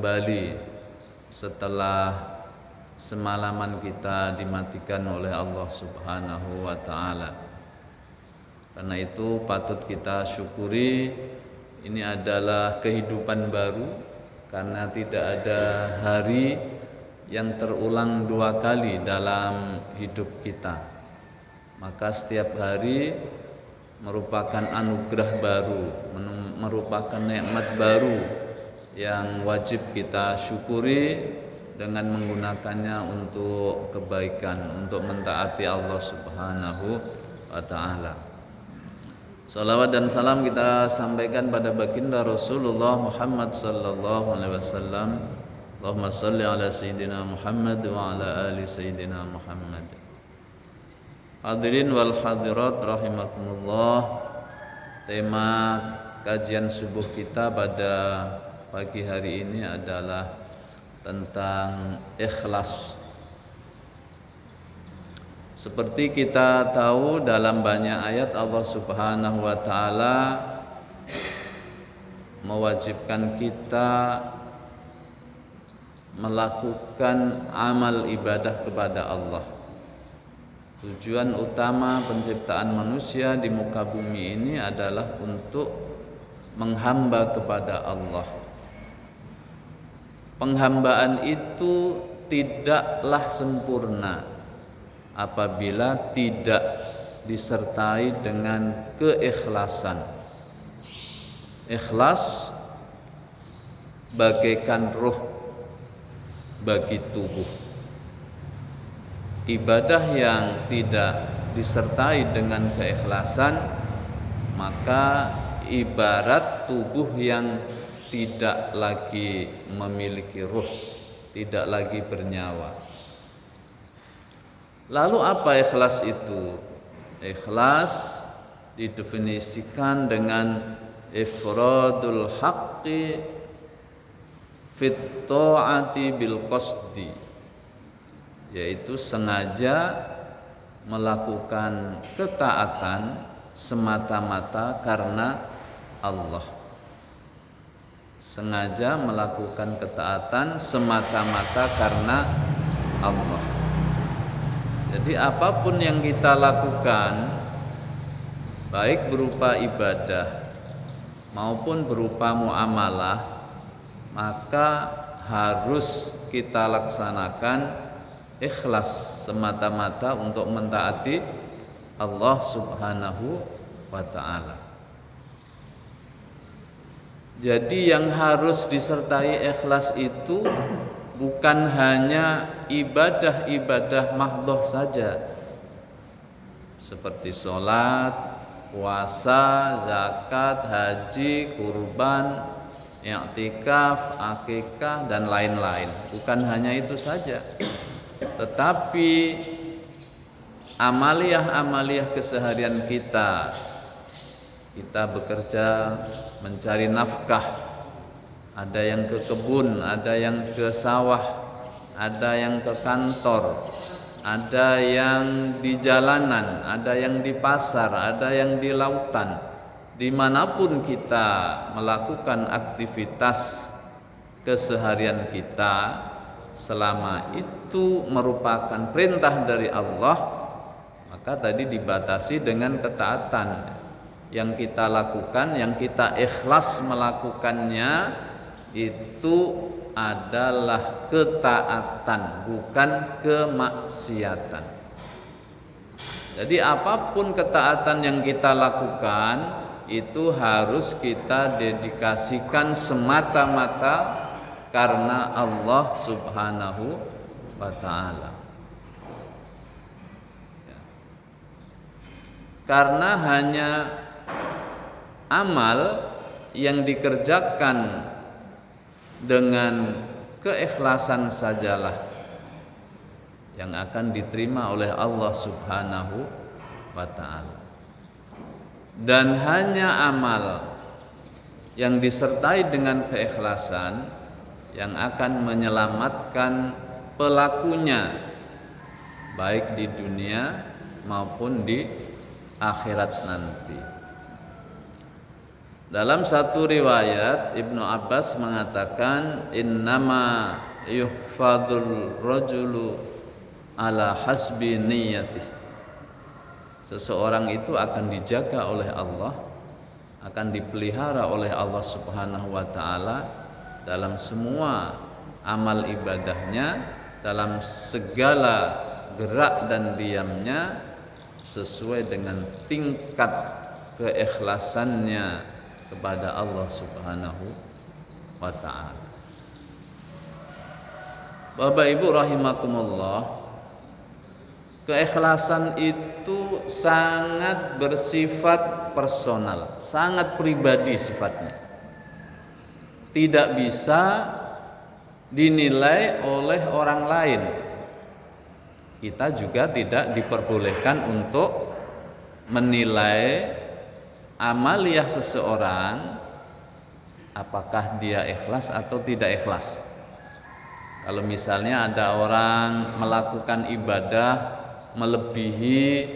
kembali setelah semalaman kita dimatikan oleh Allah Subhanahu wa ta'ala. Karena itu patut kita syukuri, ini adalah kehidupan baru, karena tidak ada hari yang terulang dua kali dalam hidup kita. Maka setiap hari merupakan anugerah baru, merupakan nikmat baru yang wajib kita syukuri dengan menggunakannya untuk kebaikan, untuk mentaati Allah Subhanahu wa ta'ala. Salawat dan salam kita sampaikan pada baginda Rasulullah Muhammad sallallahu alaihi wasallam. Allahumma salli ala sayyidina Muhammad wa ala ali sayyidina Muhammad. Hadirin wal hadirat rahimakumullah. Tema kajian subuh kita pada pagi hari ini adalah tentang ikhlas. Seperti kita tahu, dalam banyak ayat Allah Subhanahu wa ta'ala mewajibkan kita melakukan amal ibadah kepada Allah. Tujuan utama penciptaan manusia di muka bumi ini adalah untuk menghamba kepada Allah. Penghambaan itu tidaklah sempurna apabila tidak disertai dengan keikhlasan. Ikhlas bagaikan ruh bagi tubuh. Ibadah yang tidak disertai dengan keikhlasan maka ibarat tubuh yang tidak lagi memiliki ruh, tidak lagi bernyawa. Lalu apa ikhlas itu? Ikhlas didefinisikan dengan ifradul haqqi fit ta'ati bil qasdi, yaitu sengaja melakukan ketaatan semata-mata karena Allah. Sengaja melakukan ketaatan semata-mata karena Allah. Jadi apapun yang kita lakukan, baik berupa ibadah maupun berupa muamalah, maka harus kita laksanakan ikhlas semata-mata untuk mentaati Allah Subhanahu wa ta'ala. Jadi yang harus disertai ikhlas itu bukan hanya ibadah-ibadah mahdhah saja, seperti sholat, puasa, zakat, haji, kurban, i'tikaf, akikah, dan lain-lain. Bukan hanya itu saja, tetapi amaliyah-amaliyah keseharian kita bekerja mencari nafkah, ada yang ke kebun, ada yang ke sawah, ada yang ke kantor, ada yang di jalanan, ada yang di pasar, ada yang di lautan. Dimanapun kita melakukan aktivitas keseharian kita, selama itu merupakan perintah dari Allah, maka tadi dibatasi dengan ketaatan. Yang kita lakukan, yang kita ikhlas melakukannya, itu adalah ketaatan, bukan kemaksiatan. Jadi apapun ketaatan yang kita lakukan, itu harus kita dedikasikan semata-mata karena Allah Subhanahu wa ta'ala. Karena hanya amal yang dikerjakan dengan keikhlasan sajalah yang akan diterima oleh Allah Subhanahu wa ta'ala. Dan hanya amal yang disertai dengan keikhlasan yang akan menyelamatkan pelakunya baik di dunia maupun di akhirat nanti. Dalam satu riwayat Ibnu Abbas mengatakan innama yuhfadul rajulu ala hasbi niyyatih. Seseorang itu akan dijaga oleh Allah, akan dipelihara oleh Allah Subhanahu wa taala dalam semua amal ibadahnya, dalam segala gerak dan diamnya sesuai dengan tingkat keikhlasannya kepada Allah Subhanahu wa taala. Bapak Ibu rahimakumullah, keikhlasan itu sangat bersifat personal, sangat pribadi sifatnya. Tidak bisa dinilai oleh orang lain. Kita juga tidak diperbolehkan untuk menilai amaliyah seseorang apakah dia ikhlas atau tidak ikhlas. Kalau misalnya ada orang melakukan ibadah melebihi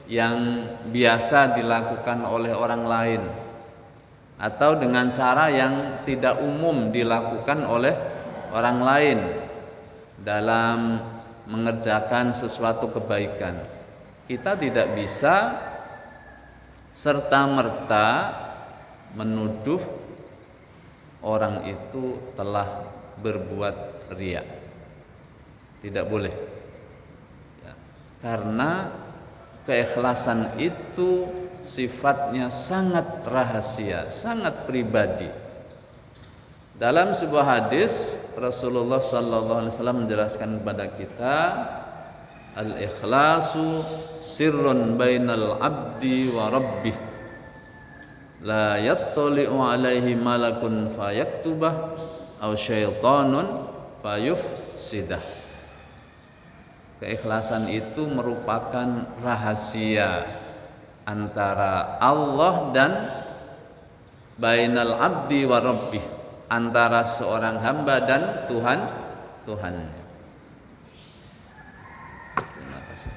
yang biasa dilakukan oleh orang lain, atau dengan cara yang tidak umum dilakukan oleh orang lain dalam mengerjakan sesuatu kebaikan, kita tidak bisa serta-merta menuduh orang itu telah berbuat riya. Tidak boleh ya, karena keikhlasan itu sifatnya sangat rahasia, sangat pribadi. Dalam sebuah hadis Rasulullah sallallahu alaihi wasallam menjelaskan kepada kita, al-ikhlasu sirrun bainal abdi wa rabbih la yattali'u alaihi malakun fayaktubah aw syaitanun fayufsidah. Keikhlasan itu merupakan rahasia antara Allah dan bainal abdi wa rabbih, antara seorang hamba dan Tuhannya. Terima kasih.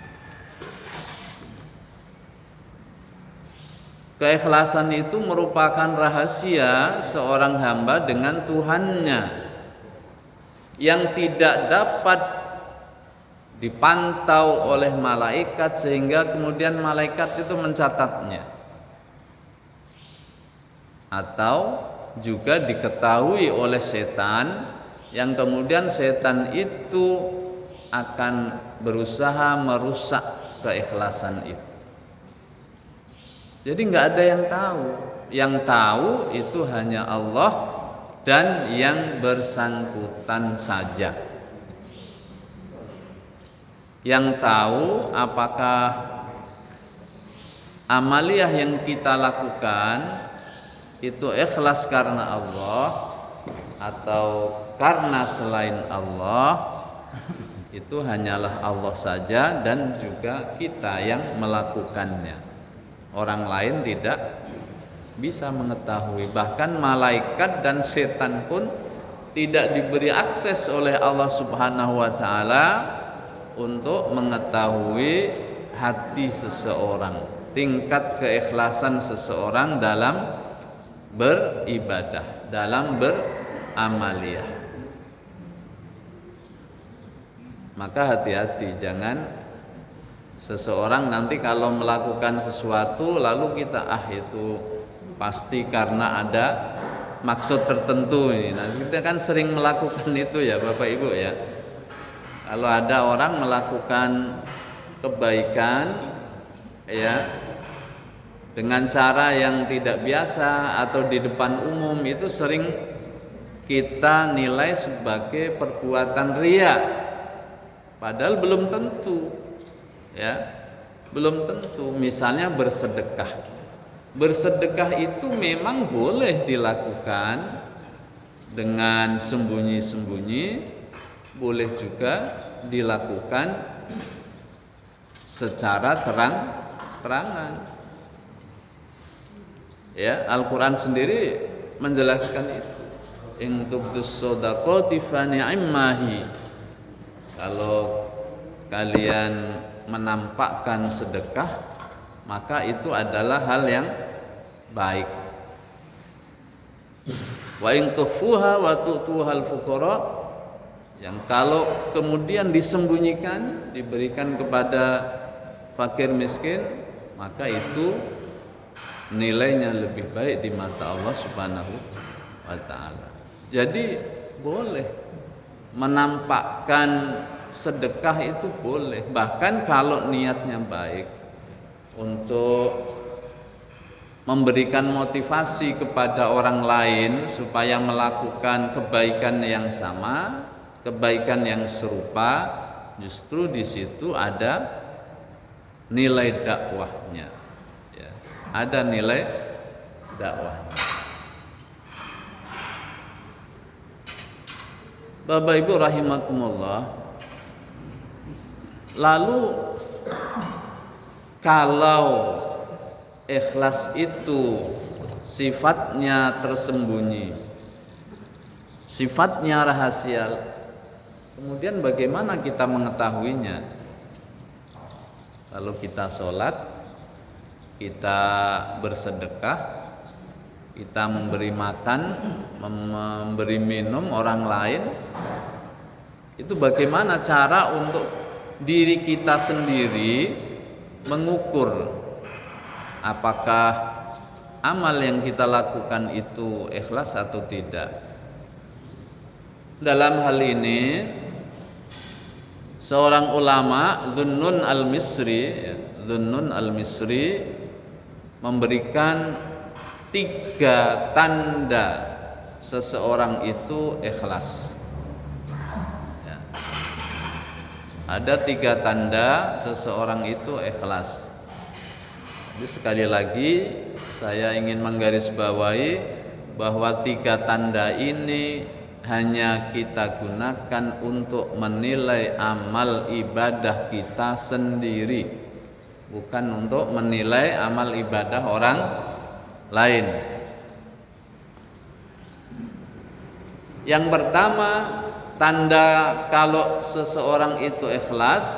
Keikhlasan itu merupakan rahasia seorang hamba dengan Tuhannya yang tidak dapat dipantau oleh malaikat sehingga kemudian malaikat itu mencatatnya, atau juga diketahui oleh setan yang kemudian setan itu akan berusaha merusak keikhlasan itu. Jadi nggak ada yang tahu. Yang tahu itu hanya Allah dan yang bersangkutan saja. Yang tahu apakah amaliyah yang kita lakukan itu ikhlas karena Allah atau karena selain Allah, itu hanyalah Allah saja dan juga kita yang melakukannya. Orang lain tidak bisa mengetahui. Bahkan malaikat dan setan pun tidak diberi akses oleh Allah Subhanahu wa taala untuk mengetahui hati seseorang, tingkat keikhlasan seseorang dalam beribadah, dalam beramaliyah. Maka hati-hati, jangan seseorang nanti kalau melakukan sesuatu lalu kita itu pasti karena ada maksud tertentu ini. Nah, kita kan sering melakukan itu ya Bapak Ibu ya. Kalau ada orang melakukan kebaikan ya dengan cara yang tidak biasa atau di depan umum, itu sering kita nilai sebagai perbuatan riya, padahal belum tentu ya, belum tentu. Misalnya bersedekah itu memang boleh dilakukan dengan sembunyi-sembunyi, boleh juga dilakukan secara terang-terangan. Ya, Al-Quran sendiri menjelaskan itu. In tubdus shadaqati fa ni'mahi. Kalau kalian menampakkan sedekah, maka itu adalah hal yang baik. Wa in tukhfuha wa tu'tuhal fuqara, yang kalau kemudian disembunyikan, diberikan kepada fakir miskin, maka itu nilainya lebih baik di mata Allah Subhanahu wa taala. Jadi boleh menampakkan sedekah, itu boleh, bahkan kalau niatnya baik untuk memberikan motivasi kepada orang lain supaya melakukan kebaikan yang sama, kebaikan yang serupa, justru di situ ada nilai dakwahnya, ya, ada nilai dakwahnya. Bapak Ibu rahimakumullah, lalu kalau ikhlas itu sifatnya tersembunyi, sifatnya rahasia, kemudian bagaimana kita mengetahuinya? Kalau kita sholat, kita bersedekah, kita memberi makan, memberi minum orang lain, itu bagaimana cara untuk diri kita sendiri mengukur apakah amal yang kita lakukan itu ikhlas atau tidak? Dalam hal ini seorang ulama, Dhunnun al-Misri memberikan 3 tanda seseorang itu ikhlas. Ya. Ada 3 tanda seseorang itu ikhlas. Jadi sekali lagi saya ingin menggarisbawahi bahwa 3 tanda ini hanya kita gunakan untuk menilai amal ibadah kita sendiri, bukan untuk menilai amal ibadah orang lain. Yang pertama, tanda kalau seseorang itu ikhlas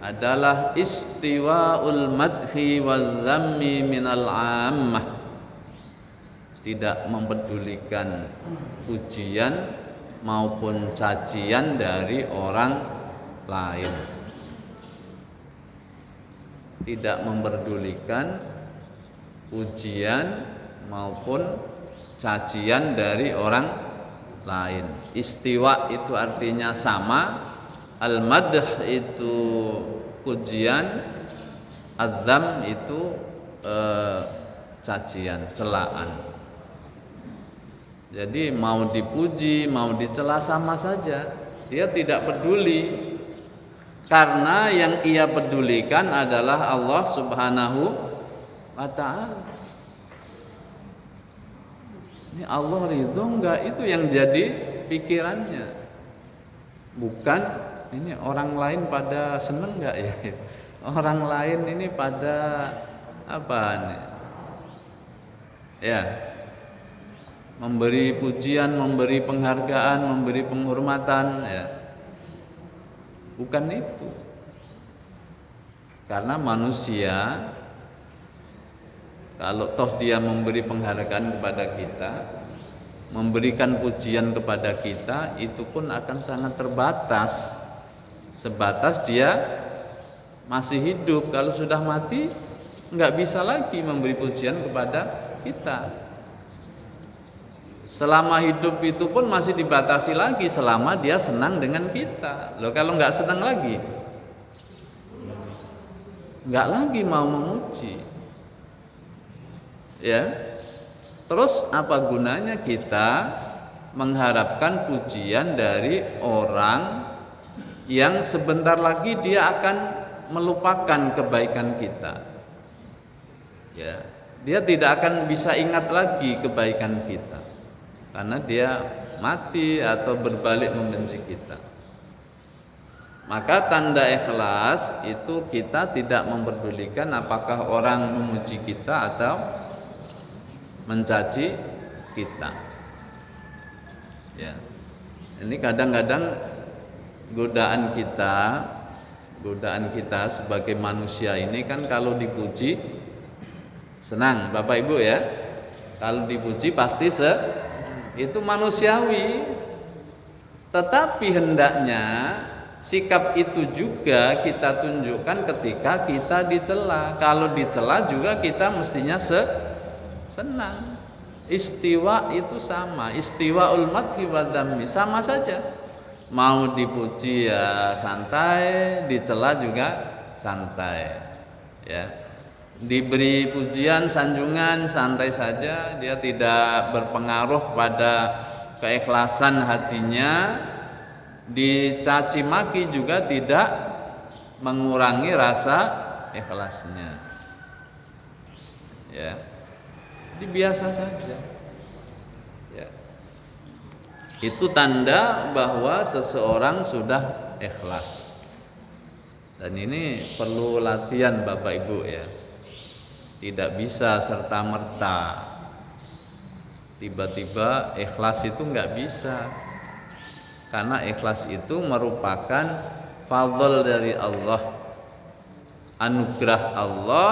adalah istiwa'ul madhi wal dhammi minal ammah, tidak mempedulikan pujian maupun cacian dari orang lain, tidak memperdulikan pujian maupun cacian dari orang lain. Istiwa itu artinya sama, al-madh itu pujian, adzam itu cacian, celaan. Jadi mau dipuji, mau dicela sama saja, dia tidak peduli, karena yang ia pedulikan adalah Allah Subhanahu wa ta'ala. Ini Allah ridho enggak, itu yang jadi pikirannya, bukan ini orang lain pada seneng enggak ya, orang lain ini pada apa nih ya, memberi pujian, memberi penghargaan, memberi penghormatan, ya, bukan itu. Karena manusia kalau toh dia memberi penghargaan kepada kita, memberikan pujian kepada kita, itu pun akan sangat terbatas, sebatas dia masih hidup. Kalau sudah mati, nggak bisa lagi memberi pujian kepada kita. Selama hidup itu pun masih dibatasi lagi selama dia senang dengan kita. Loh, kalau nggak senang lagi, nggak lagi mau memuji. Ya, terus apa gunanya kita mengharapkan pujian dari orang yang sebentar lagi dia akan melupakan kebaikan kita? Ya, dia tidak akan bisa ingat lagi kebaikan kita karena dia mati atau berbalik membenci kita. Maka tanda ikhlas itu kita tidak memperdulikan apakah orang memuji kita atau mencaci kita. Ya. Ini kadang-kadang godaan kita sebagai manusia ini kan kalau dipuji senang, Bapak Ibu ya. Kalau dipuji pasti itu manusiawi. Tetapi hendaknya sikap itu juga kita tunjukkan ketika kita dicela. Kalau dicela juga kita mestinya senang. Istiwa itu sama, istiwaul madhi wa dhammi sama saja. Mau dipuji ya santai, dicela juga santai. Ya. Diberi pujian, sanjungan santai saja, dia tidak berpengaruh pada keikhlasan hatinya. Dicaci maki juga tidak mengurangi rasa ikhlasnya. Ya. Jadi biasa saja. Ya. Itu tanda bahwa seseorang sudah ikhlas. Dan ini perlu latihan Bapak Ibu ya. Tidak bisa serta-merta. Tiba-tiba ikhlas itu enggak bisa. Karena ikhlas itu merupakan fadl dari Allah, anugerah Allah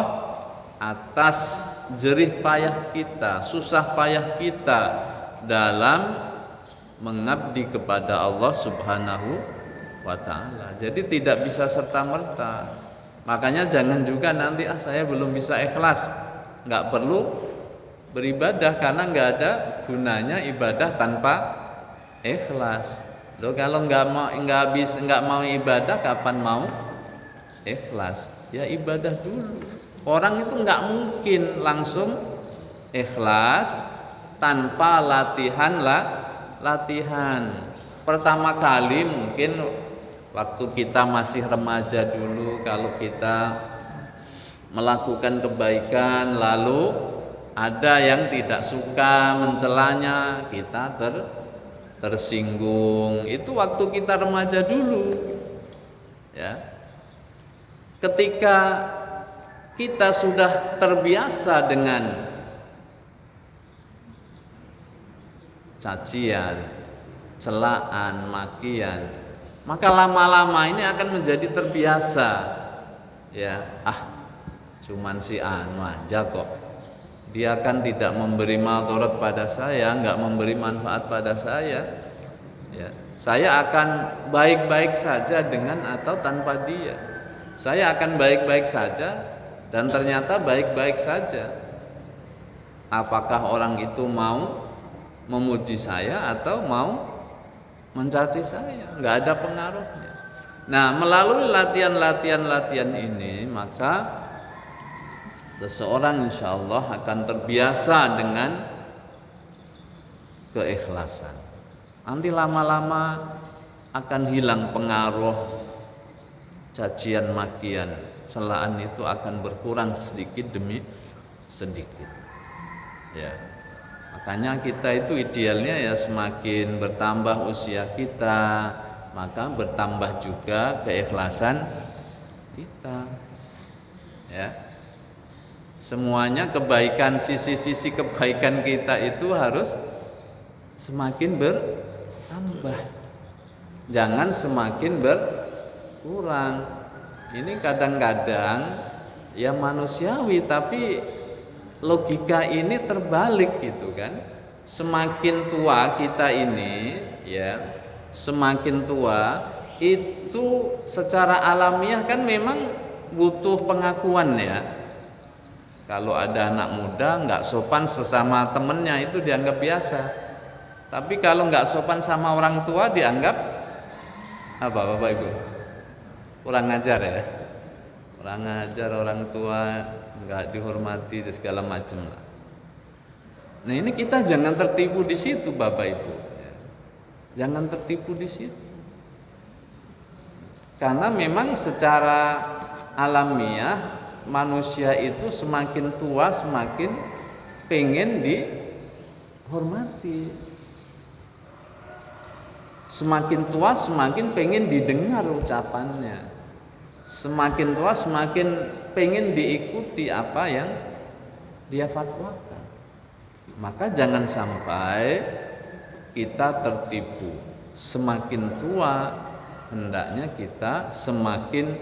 atas jerih payah kita, susah payah kita dalam mengabdi kepada Allah Subhanahu wa ta'ala. Jadi tidak bisa serta-merta. Makanya jangan juga nanti saya belum bisa ikhlas, nggak perlu beribadah karena nggak ada gunanya ibadah tanpa ikhlas. Loh, kalau nggak mau ibadah, kapan mau ikhlas? Ya ibadah dulu. Orang itu nggak mungkin langsung ikhlas tanpa latihan. Pertama kali mungkin waktu kita masih remaja dulu, kalau kita melakukan kebaikan lalu ada yang tidak suka mencelanya, kita tersinggung. Itu waktu kita remaja dulu. Ya. Ketika kita sudah terbiasa dengan cacian, celaan, makian, maka lama-lama ini akan menjadi terbiasa. Ya, cuman si anu aja kok. Dia kan tidak memberi madarat pada saya, enggak memberi manfaat pada saya. Ya, saya akan baik-baik saja dengan atau tanpa dia. Saya akan baik-baik saja dan ternyata baik-baik saja. Apakah orang itu mau memuji saya atau mau mencaci saya? Enggak ada pengaruhnya. Nah, melalui latihan ini maka seseorang insya Allah akan terbiasa dengan keikhlasan. Nanti lama-lama akan hilang pengaruh cacian makian, celaan itu akan berkurang sedikit demi sedikit. Ya. Makanya kita itu idealnya ya semakin bertambah usia kita, maka bertambah juga keikhlasan kita. Ya. Semuanya kebaikan, sisi-sisi kebaikan kita itu harus semakin bertambah. Jangan semakin berkurang. Ini kadang-kadang ya manusiawi, tapi logika ini terbalik gitu kan. Semakin tua kita ini ya, semakin tua itu secara alamiah kan memang butuh pengakuan ya. Kalau ada anak muda nggak sopan sesama temennya itu dianggap biasa. Tapi kalau nggak sopan sama orang tua dianggap apa Bapak Ibu? Kurang ajar ya. Kurang ajar, orang tua nggak dihormati dan segala macam lah. Nah ini kita jangan tertipu di situ Bapak Ibu. Jangan tertipu di situ. Karena memang secara alamiah manusia itu semakin tua semakin pengen dihormati, semakin tua semakin pengen didengar ucapannya, semakin tua semakin pengen diikuti apa yang dia fatwakan. Maka jangan sampai kita tertipu. Semakin tua hendaknya kita semakin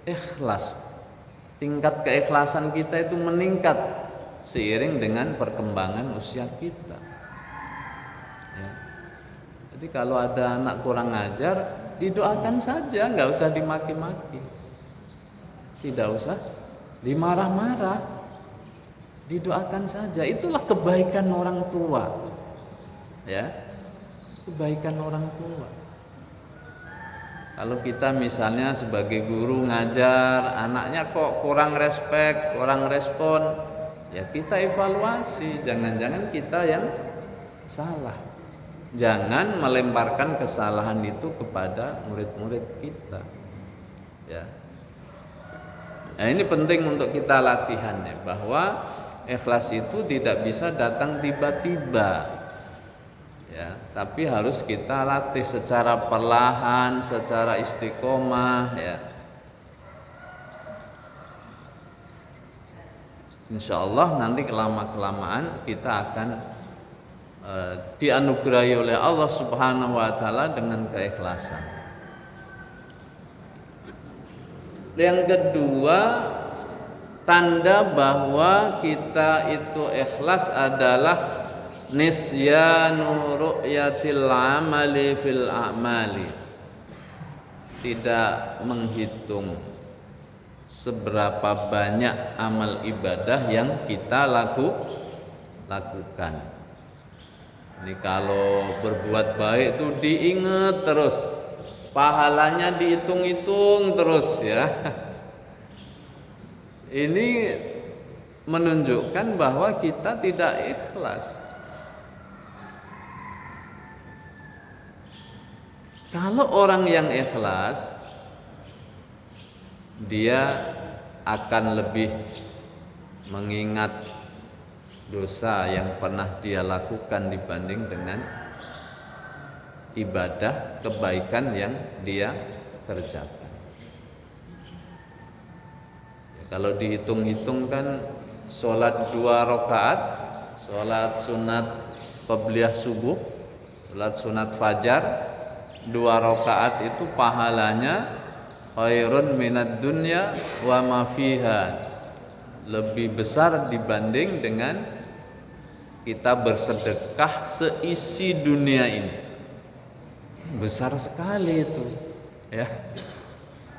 ikhlas. Tingkat keikhlasan kita itu meningkat seiring dengan perkembangan usia kita. Ya. Jadi kalau ada anak kurang ajar, didoakan saja, nggak usah dimaki-maki, tidak usah dimarah-marah, didoakan saja. Itulah kebaikan orang tua, ya, kebaikan orang tua. Kalau kita misalnya sebagai guru ngajar, anaknya kok kurang respect, kurang respon, ya kita evaluasi, jangan-jangan kita yang salah. Jangan melemparkan kesalahan itu kepada murid-murid kita. Ya. Nah, ini penting untuk kita latihan ya, bahwa ikhlas itu tidak bisa datang tiba-tiba. Ya, tapi harus kita latih secara perlahan, secara istiqomah ya. Insya Allah nanti kelama-kelamaan kita akan dianugerahi oleh Allah Subhanahu wa taala dengan keikhlasan. Yang kedua, tanda bahwa kita itu ikhlas adalah nisyanu ru'yatil amali fil a'mali. Tidak menghitung seberapa banyak amal ibadah yang kita lakukan. Ini kalau berbuat baik itu diingat terus, pahalanya dihitung-hitung terus ya. Ini menunjukkan bahwa kita tidak ikhlas. Kalau orang yang ikhlas, dia akan lebih mengingat dosa yang pernah dia lakukan dibanding dengan ibadah kebaikan yang dia kerjakan. Ya, kalau dihitung-hitung kan sholat 2 rakaat, sholat sunat qabliyah subuh, sholat sunat fajar 2 rakaat itu pahalanya khairun minad dunya wa ma fiha, lebih besar dibanding dengan kita bersedekah seisi dunia ini. Besar sekali itu ya.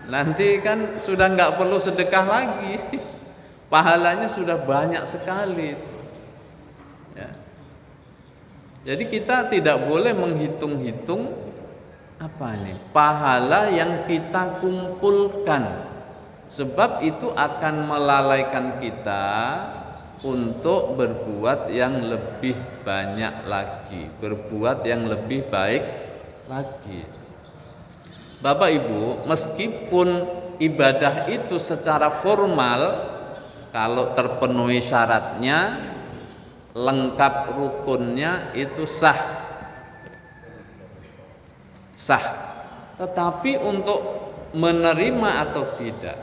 Nanti kan sudah nggak perlu sedekah lagi, pahalanya sudah banyak sekali ya. Jadi kita tidak boleh menghitung-hitung apa nih pahala yang kita kumpulkan, sebab itu akan melalaikan kita untuk berbuat yang lebih banyak lagi, berbuat yang lebih baik lagi. Bapak Ibu, meskipun ibadah itu secara formal kalau terpenuhi syaratnya, lengkap rukunnya itu sah. Tetapi untuk menerima atau tidak,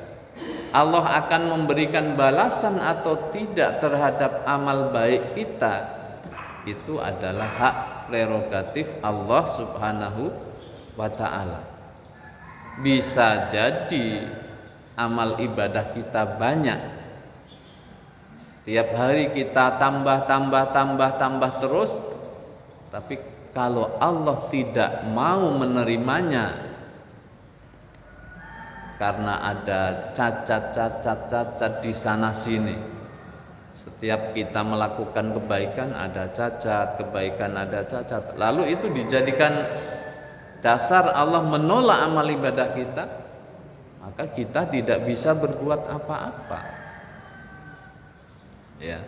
Allah akan memberikan balasan atau tidak terhadap amal baik kita, itu adalah hak prerogatif Allah Subhanahu wa ta'ala. Bisa jadi amal ibadah kita banyak, tiap hari kita tambah terus, tapi kalau Allah tidak mau menerimanya karena ada cacat di sana sini. Setiap kita melakukan kebaikan ada cacat, kebaikan ada cacat. Lalu itu dijadikan dasar Allah menolak amal ibadah kita, maka kita tidak bisa berbuat apa-apa. Ya.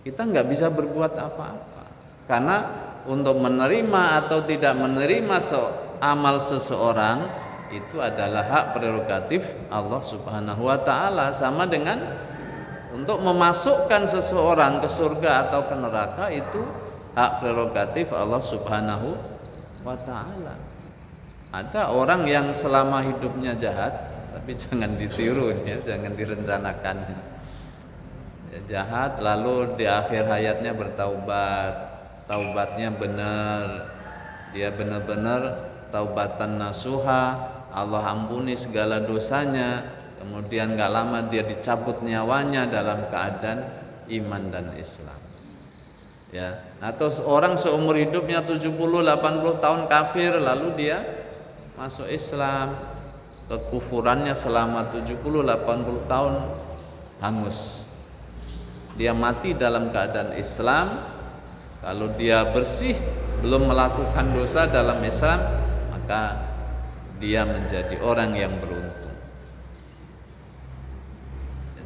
Kita nggak bisa berbuat apa-apa. Karena untuk menerima atau tidak menerima amal seseorang itu adalah hak prerogatif Allah Subhanahu wa ta'ala. Sama dengan untuk memasukkan seseorang ke surga atau ke neraka, itu hak prerogatif Allah Subhanahu wa ta'ala. Ada orang yang selama hidupnya jahat, tapi jangan ditiru ya, jangan direncanakan. Ya, jahat lalu di akhir hayatnya bertaubat, taubatnya benar, dia benar-benar taubatan nasuha, Allah ampuni segala dosanya, kemudian gak lama dia dicabut nyawanya dalam keadaan iman dan Islam. Ya, atau orang seumur hidupnya 70-80 tahun kafir lalu dia masuk Islam, kekufurannya selama 70-80 tahun hangus. Dia mati dalam keadaan Islam. Kalau dia bersih, belum melakukan dosa dalam Islam, maka dia menjadi orang yang beruntung.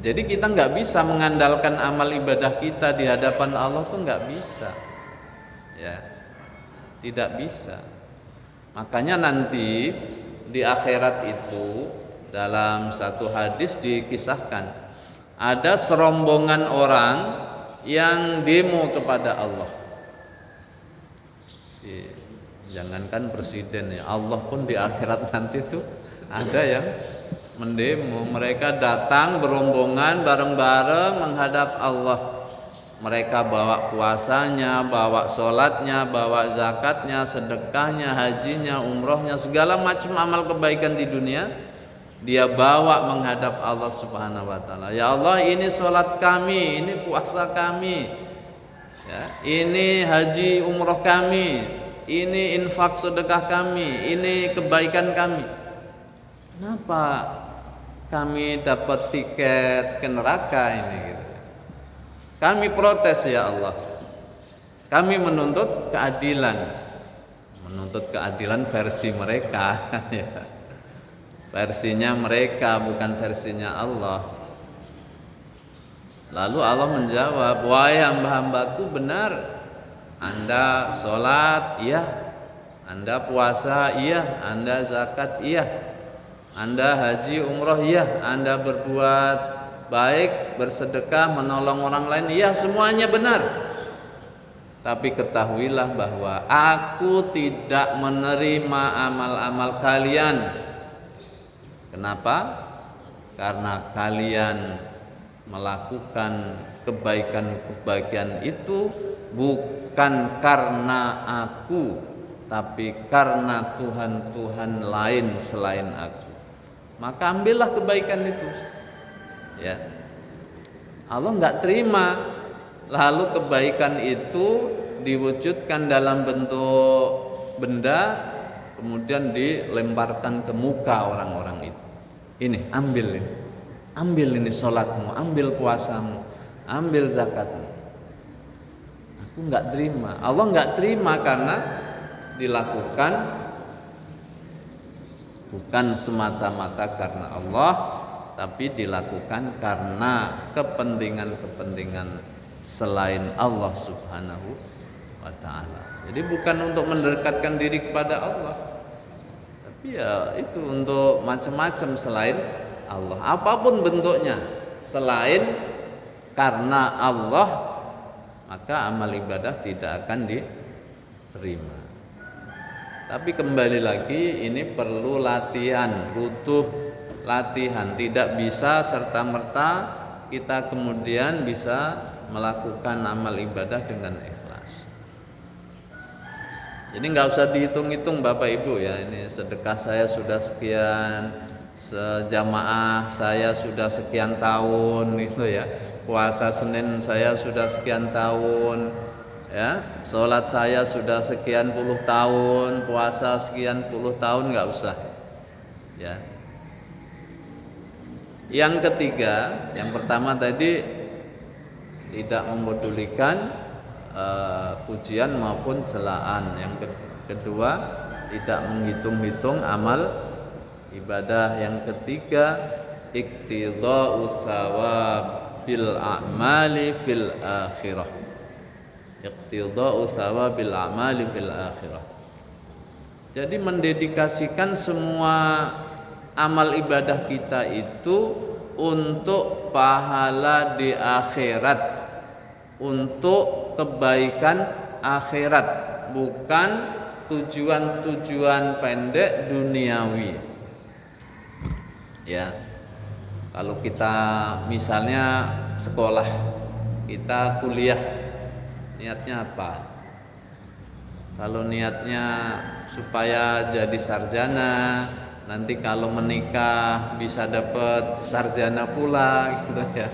Jadi kita nggak bisa mengandalkan amal ibadah kita di hadapan Allah tuh nggak bisa, ya, tidak bisa. Makanya nanti di akhirat itu dalam satu hadis dikisahkan ada serombongan orang yang demo kepada Allah. Jangankan presiden ya, Allah pun di akhirat nanti tuh ada yang mendemo. Mereka datang berombongan bareng-bareng menghadap Allah. Mereka bawa puasanya, bawa sholatnya, bawa zakatnya, sedekahnya, hajinya, umrohnya, segala macam amal kebaikan di dunia dia bawa menghadap Allah Subhanahu wa taala. Ya Allah, ini sholat kami, ini puasa kami, ya, ini haji umroh kami, ini infak sedekah kami, ini kebaikan kami. Kenapa kami dapat tiket ke neraka ini gitu? Kami protes ya Allah. Kami menuntut keadilan. Menuntut keadilan versi mereka ya. Versinya mereka, bukan versinya Allah. Lalu Allah menjawab, wahai hamba-hambaku, benar, Anda sholat, iya, Anda puasa, iya, Anda zakat, iya, Anda haji umroh, iya, Anda berbuat baik, bersedekah, menolong orang lain, iya, semuanya benar. Tapi ketahuilah bahwa aku tidak menerima amal-amal kalian. Kenapa? Karena kalian melakukan kebaikan-kebaikan itu bukan karena aku, tapi karena Tuhan-Tuhan lain selain aku. Maka ambillah kebaikan itu. Ya, Allah nggak terima. Lalu kebaikan itu diwujudkan dalam bentuk benda, kemudian dilemparkan ke muka orang-orang itu. Ini, ambil ini sholatmu, ambil puasamu, ambil zakatmu. Aku nggak terima. Allah nggak terima karena dilakukan bukan semata-mata karena Allah, tapi dilakukan karena kepentingan-kepentingan selain Allah Subhanahu wa ta'ala. Jadi bukan untuk mendekatkan diri kepada Allah, tapi ya itu untuk macam-macam selain Allah, apapun bentuknya selain karena Allah, maka amal ibadah tidak akan diterima. Tapi kembali lagi, ini perlu latihan, butuh latihan. Tidak bisa serta-merta kita kemudian bisa melakukan amal ibadah dengan ikhlas. Jadi nggak usah dihitung-hitung Bapak Ibu ya, ini sedekah saya sudah sekian, sejamaah saya sudah sekian tahun gitu ya, puasa Senin saya sudah sekian tahun ya, sholat saya sudah sekian puluh tahun, puasa sekian puluh tahun, nggak usah ya. Yang ketiga, yang pertama tadi tidak memedulikan pujian maupun celaan. Yang kedua, tidak menghitung-hitung amal ibadah. Yang ketiga, iqtidha'u thawabil a'mali fil akhirah. Iqtidha'u thawabil a'mali fil akhirah. Jadi mendedikasikan semua amal ibadah kita itu untuk pahala di akhirat, untuk kebaikan akhirat, bukan tujuan-tujuan pendek duniawi. Ya, kalau kita misalnya sekolah, kita kuliah, niatnya apa? Kalau niatnya supaya jadi sarjana, nanti kalau menikah bisa dapat sarjana pula gitu ya.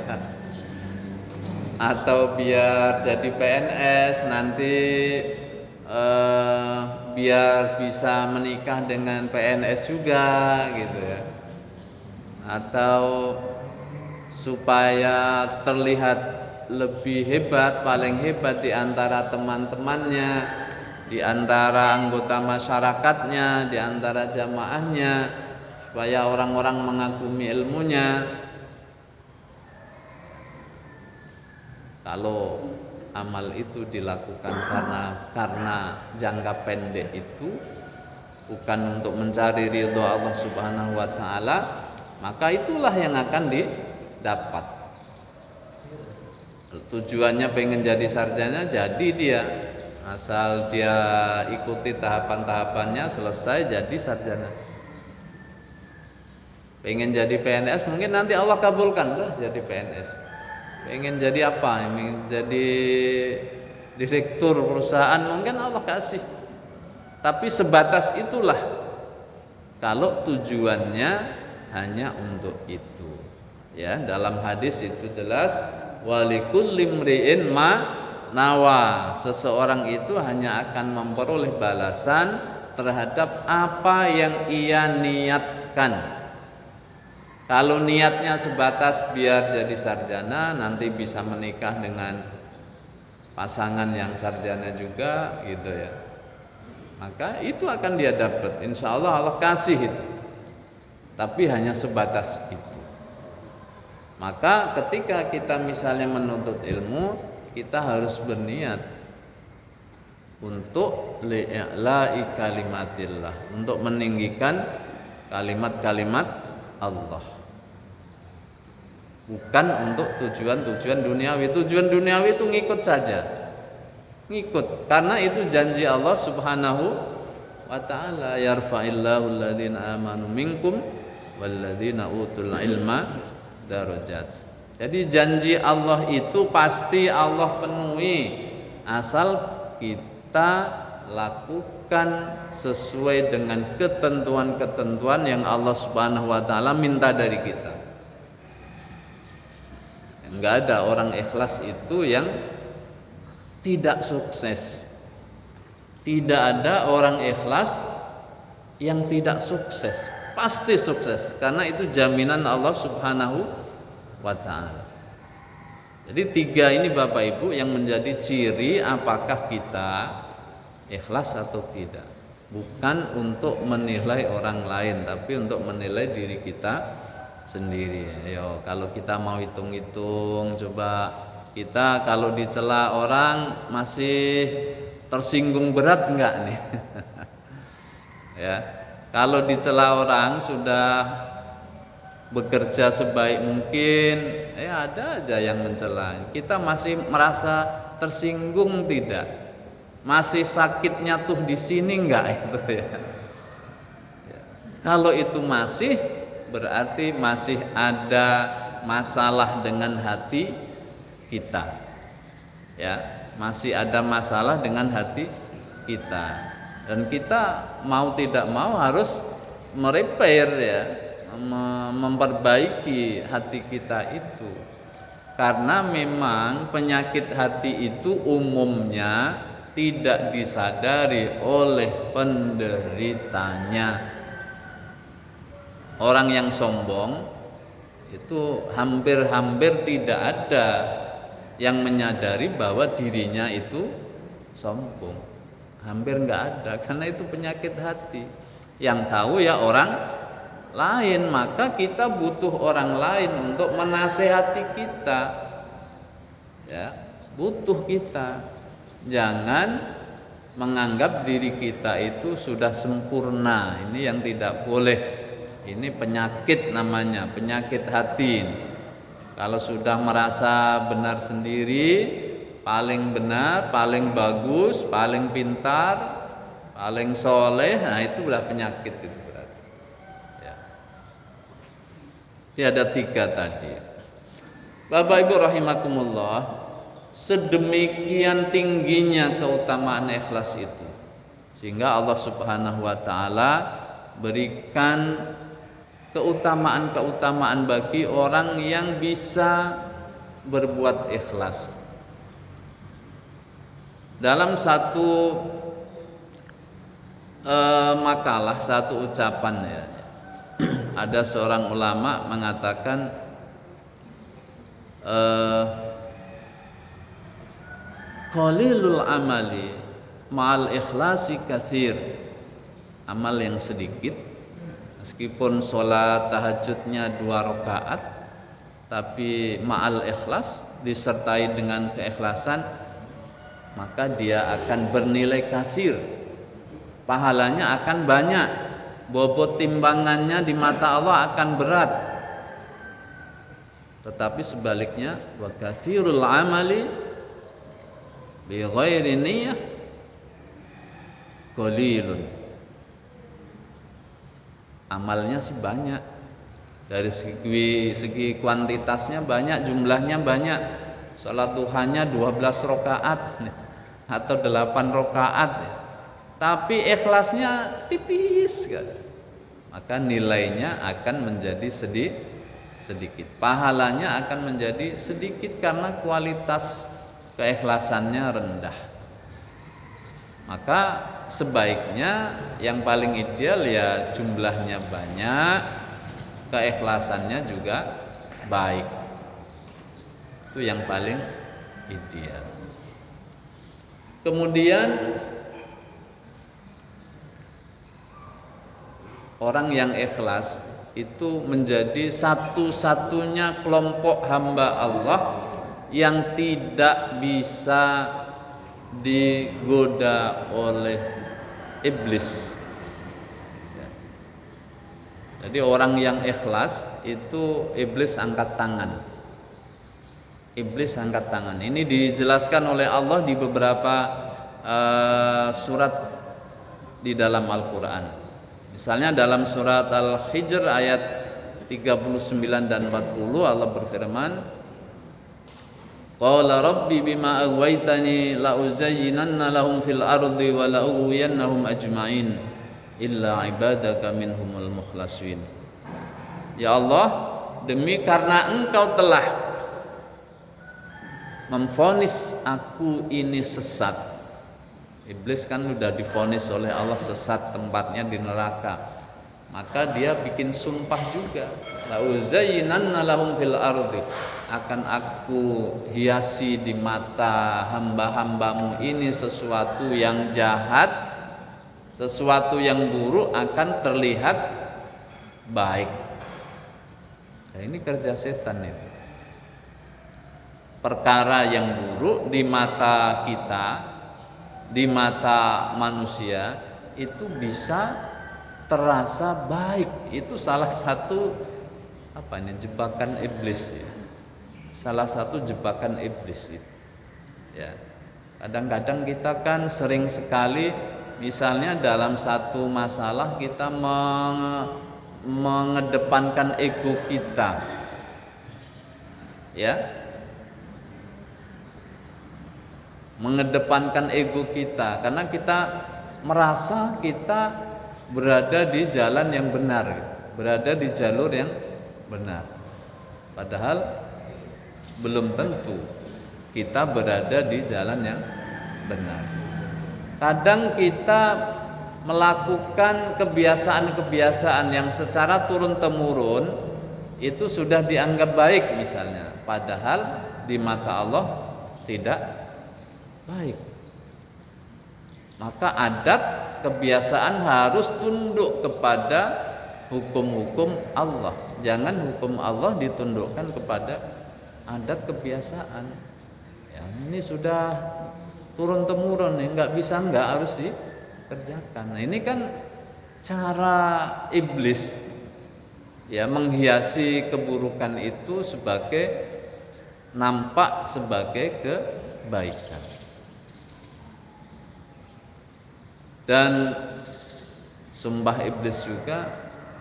atau biar jadi PNS nanti biar bisa menikah dengan PNS juga gitu ya, atau supaya terlihat lebih hebat, paling hebat di antara teman-temannya, di antara anggota masyarakatnya, di antara jamaahnya, supaya orang-orang mengagumi ilmunya. Kalau amal itu dilakukan karena jangka pendek itu, bukan untuk mencari ridho Allah Subhanahu wa taala, maka itulah yang akan didapat. Tujuannya pengen jadi sarjana, jadi dia, asal dia ikuti tahapan-tahapannya, selesai jadi sarjana. Pengen jadi PNS, mungkin nanti Allah kabulkan, lah jadi PNS. Pengen jadi apa? Pengen jadi direktur perusahaan, mungkin Allah kasih. Tapi sebatas itulah. Kalau tujuannya hanya untuk itu. Ya, dalam hadis itu jelas, walikulli imri'in ma nawa. Seseorang itu hanya akan memperoleh balasan terhadap apa yang ia niatkan. Kalau niatnya sebatas biar jadi sarjana, nanti bisa menikah dengan pasangan yang sarjana juga gitu ya, maka itu akan dia dapat, insya Allah Allah kasih itu. Tapi hanya sebatas itu. Maka ketika kita misalnya menuntut ilmu, kita harus berniat untuk li'la'i kalimatillah, untuk meninggikan kalimat-kalimat Allah, bukan untuk tujuan-tujuan duniawi. Tujuan duniawi itu ngikut saja, ngikut, karena itu janji Allah Subhanahu wa ta'ala, yarfa'illahu alladhina amanu minkum walladhina utul ilma darajat. Jadi janji Allah itu pasti Allah penuhi, asal kita lakukan sesuai dengan ketentuan-ketentuan yang Allah Subhanahu wa taala minta dari kita. Enggak ada orang ikhlas itu yang tidak sukses. Tidak ada orang ikhlas yang tidak sukses. Pasti sukses, karena itu jaminan Allah Subhanahu wa taala. Jadi 3 ini Bapak Ibu yang menjadi ciri apakah kita ikhlas atau tidak. Bukan untuk menilai orang lain, tapi untuk menilai diri kita sendiri. Yo, kalau kita mau hitung-hitung, coba kita kalau dicela orang masih tersinggung berat enggak nih? Ya, kalau dicela orang sudah bekerja sebaik mungkin, ada aja yang mencela. Kita masih merasa tersinggung tidak? Masih sakitnya tuh di sini enggak itu ya? Kalau itu masih, berarti masih ada masalah dengan hati kita. Ya, masih ada masalah dengan hati kita. Dan kita mau tidak mau harus merepair ya, memperbaiki hati kita itu. Karena memang penyakit hati itu umumnya tidak disadari oleh penderitanya. Orang yang sombong itu hampir-hampir tidak ada yang menyadari bahwa dirinya itu sombong. Hampir enggak ada, karena itu penyakit hati. Yang tahu ya orang lain, maka kita butuh orang lain untuk menasehati kita. Ya, butuh kita. Jangan menganggap diri kita itu sudah sempurna. Ini yang tidak boleh. Ini penyakit namanya, penyakit hati. Kalau sudah merasa benar sendiri, paling benar, paling bagus, paling pintar, paling soleh, nah itu udah penyakit itu berarti. Ya. Jadi ada 3 tadi. Bapak Ibu rahimakumullah, sedemikian tingginya keutamaan ikhlas itu, sehingga Allah Subhanahu wa taala berikan keutamaan-keutamaan bagi orang yang bisa berbuat ikhlas. Dalam satu makalah, satu ucapan ya, ada seorang ulama mengatakan qalilul amali ma'al ikhlasi katsir. Amal yang sedikit meskipun sholat tahajudnya 2 rakaat tapi ma'al ikhlas, disertai dengan keikhlasan, maka dia akan bernilai katsir, pahalanya akan banyak, bobot timbangannya di mata Allah akan berat. Tetapi sebaliknya, wa katsirul amali bi ghairi niyyah qalilun. Amalnya sih banyak, dari segi kuantitasnya banyak, jumlahnya banyak. Salat duhanya 12 rakaat atau 8 rakaat, tapi ikhlasnya tipis kan. Maka nilainya akan menjadi sedikit, pahalanya akan menjadi sedikit karena kualitas keikhlasannya rendah. Maka sebaiknya yang paling ideal ya jumlahnya banyak, keikhlasannya juga baik. Itu yang paling ideal. Kemudian orang yang ikhlas itu menjadi satu-satunya kelompok hamba Allah yang tidak bisa digoda oleh iblis. Jadi orang yang ikhlas itu iblis angkat tangan. Iblis angkat tangan. Ini dijelaskan oleh Allah di beberapa surat di dalam Al-Quran. Misalnya dalam surat Al-Hijr ayat 39 dan 40 Allah berfirman, qala rabbi bima aghwaytani la uzayyinanna lahum fil ardi wa la ughwiyannahum ajma'in illa ibadaka minhumul mukhlasin. Ya Allah, demi karena Engkau telah memvonis aku ini sesat. Iblis kan sudah divonis oleh Allah sesat, tempatnya di neraka. Maka dia bikin sumpah juga, la uzayyinanna lahum fil ardi, akan aku hiasi di mata hamba-hambamu ini sesuatu yang jahat, sesuatu yang buruk akan terlihat baik. Nah, ini kerja setan itu. Perkara yang buruk di mata kita, di mata manusia itu bisa terasa baik. Itu salah satu jebakan iblis ya. Salah satu jebakan iblis itu. Ya. Kadang-kadang kita kan sering sekali misalnya dalam satu masalah kita mengedepankan ego kita. Ya. Mengedepankan ego kita karena kita merasa kita berada di jalan yang benar, berada di jalur yang benar, padahal belum tentu kita berada di jalan yang benar. Kadang kita melakukan kebiasaan-kebiasaan yang secara turun-temurun itu sudah dianggap baik misalnya, padahal di mata Allah tidak baik. Maka adat kebiasaan harus tunduk kepada hukum-hukum Allah. Jangan hukum Allah ditundukkan kepada adat kebiasaan. Ya, ini sudah turun temurun, nggak bisa nggak harus dikerjakan. Nah, ini kan cara iblis ya menghiasi keburukan itu sebagai nampak sebagai kebaikan. Dan sumpah iblis juga,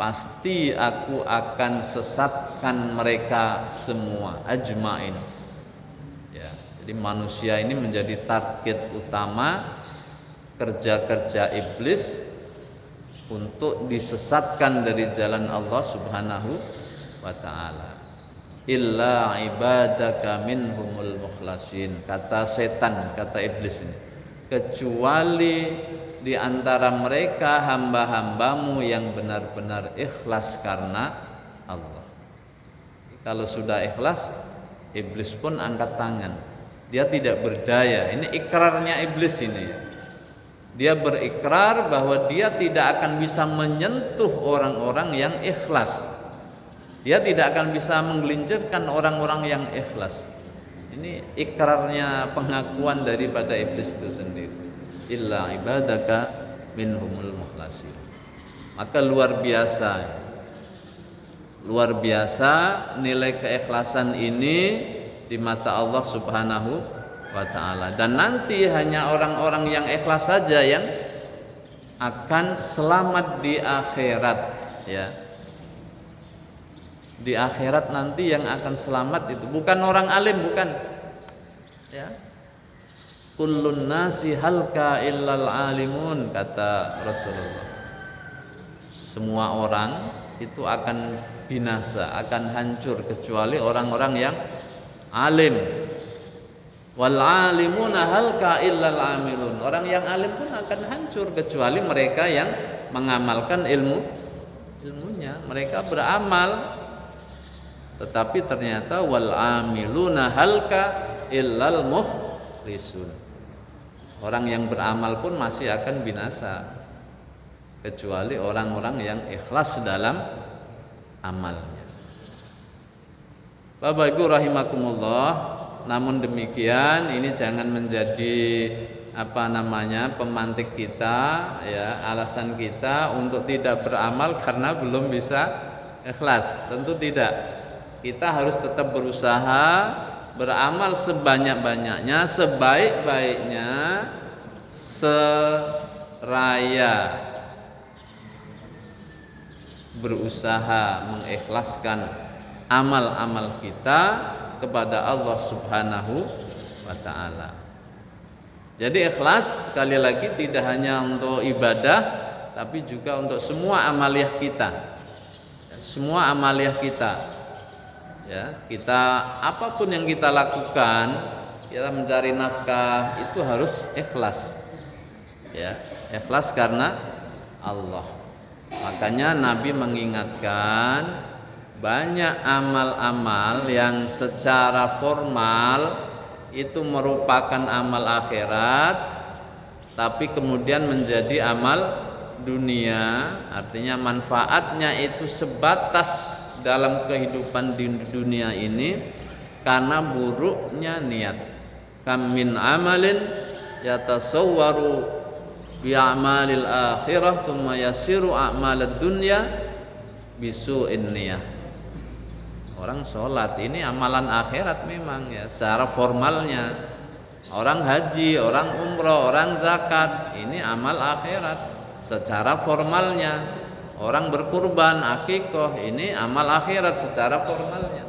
pasti aku akan sesatkan mereka semua ajmain. Ya, jadi manusia ini menjadi target utama kerja-kerja iblis untuk disesatkan dari jalan Allah Subhanahu wa taala. Illa ibadaka minhumul mukhlasin, kata setan, kata iblis ini. kecuali di antara mereka hamba-hambamu yang benar-benar ikhlas karena Allah. Kalau sudah ikhlas, iblis pun angkat tangan. Dia tidak berdaya. Ini ikrarnya iblis ini. Dia berikrar bahwa dia tidak akan bisa menyentuh orang-orang yang ikhlas. Dia tidak akan bisa menggelincirkan orang-orang yang ikhlas. Ini ikrarnya, pengakuan daripada iblis itu sendiri. Illa ibadaka minhumul mukhlasin. Maka luar biasa nilai keikhlasan ini di mata Allah Subhanahu wa ta'ala. Dan nanti hanya orang-orang yang ikhlas saja yang akan selamat di akhirat, ya. Di akhirat nanti yang akan selamat itu bukan orang alim, bukan, ya. Kullun nasi halka illal alimun, kata Rasulullah. Semua orang itu akan binasa, akan hancur kecuali orang-orang yang alim. Wal alimuna halka illal amilun. Orang yang alim pun akan hancur kecuali mereka yang mengamalkan ilmunya. Mereka beramal, tetapi ternyata wal amiluna halka illal mukhlisun. Orang yang beramal pun masih akan binasa kecuali orang-orang yang ikhlas dalam amalnya. Bapak Ibu rahimakumullah, namun demikian ini jangan menjadi pemantik kita, ya, alasan kita untuk tidak beramal karena belum bisa ikhlas. Tentu tidak. Kita harus tetap berusaha beramal sebanyak-banyaknya, sebaik-baiknya, seraya berusaha mengikhlaskan amal-amal kita kepada Allah Subhanahu wa ta'ala. Jadi ikhlas sekali lagi tidak hanya untuk ibadah, tapi juga untuk semua amaliyah kita. Semua amaliyah kita, ya, kita apapun yang kita lakukan, kita mencari nafkah itu harus ikhlas, ya, ikhlas karena Allah. Makanya Nabi mengingatkan banyak amal-amal yang secara formal itu merupakan amal akhirat, tapi kemudian menjadi amal dunia. Artinya manfaatnya itu sebatas dalam kehidupan di dunia ini karena buruknya niat. Kam min amalin yatasawwaru bi a'malil akhirah thumma yasiru a'malad dunya bisu'in niyah. Orang sholat ini amalan akhirat memang, ya, secara formalnya. Orang haji, orang umroh, orang zakat, ini amal akhirat secara formalnya. Orang berkurban, akikoh, ini amal akhirat secara formalnya.